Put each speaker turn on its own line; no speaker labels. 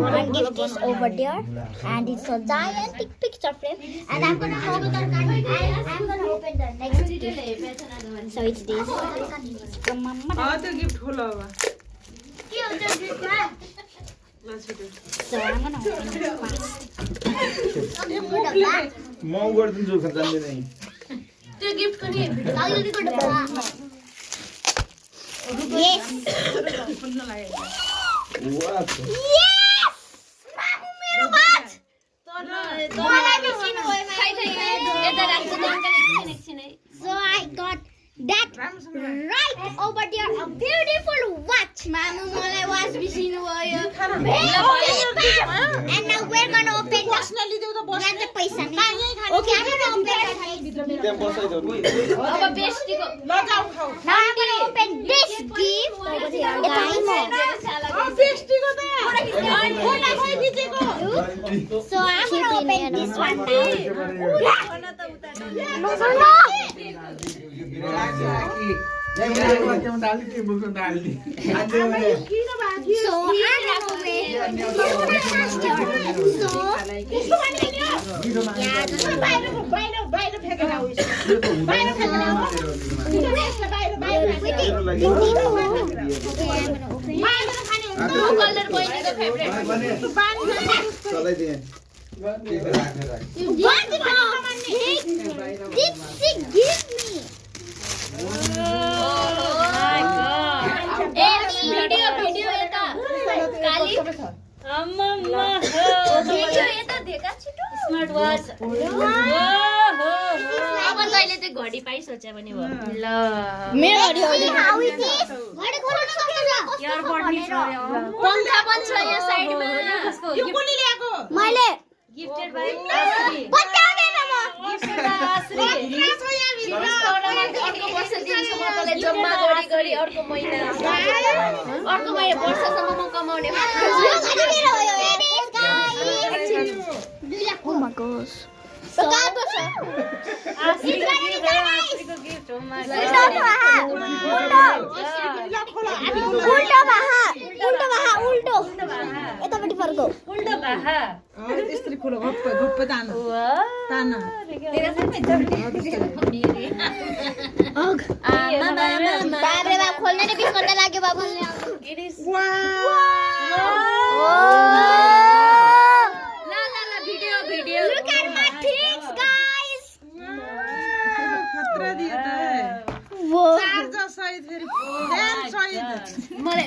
One gift is over there, and it's a gigantic picture frame. And I'm gonna open the next gift. So it's this from Mama.
त्यो gift खोला अब
So I'm gonna open it first.
म गर्दिन्छु जान्दिनै
त्यो gift को नि
Yes.
खोल्न लाग्यो
वाह
Yes. Mamu मेरो बात. मलाई
तल
बिर्सिनु भयो
यता राख्छु त अङ्कल एकछिन है
So I got that right over there, a beautiful watch. Mamu मलाई watch बिर्सिनु भयो. And now we're gonna open the
personally देऊ त बस
the पैसा नि. Okay, I'm gonna open that.
त्यहाँ बसाइदेऊ
अब बेस्टीको ल जाऊ खाऊ
Now I'm gonna open this gift over here, guys.
बेस्टीको त खोला खोइ दिजेको
So I'm gonna open this one now. No. So I'm gonna open.
बाहिर फेकेर आऊ बाहिर फेकेर आऊ कलर बहिनीको फेभरेट
चलाइदिए
What did she give me?
Video यता काली अम्मा भिडियो यता देखा छिटो स्मार्ट वाच अब तैले चाहिँ घडी पाइ सोचे पनि भयो ल
मेरो घडी हो How is this? घडी खोल्न सक्छ
एयरपोर्ट नि छ पंखा पनि छ यो साइडमा यो कुनी ल्याएको
मैले
गिफ्टेड बाइ आश्री
बताउँदैन म
गिफ्टेड बाइ आश्री अर्को वर्ष दिन्छु म तँलाई जम्मा गरी अर्को महिना वर्षसम्म म कमाउने
Oh my gosh. So कहाँको छ
आश्रीको गिफ्ट हो मा
उल्टो यतापट्टि फर्को
उल्टो बाहा
यस्तरी खोलो गप्प ताना ताना
बाबरे बाब खोल्ने नै बिस घण्टा लाग्यो बाबु
video
Look at my things, guys.
खतरा दियो त
Whoa.
चार्जर सहित फेरि फ्यान सहित
मलाई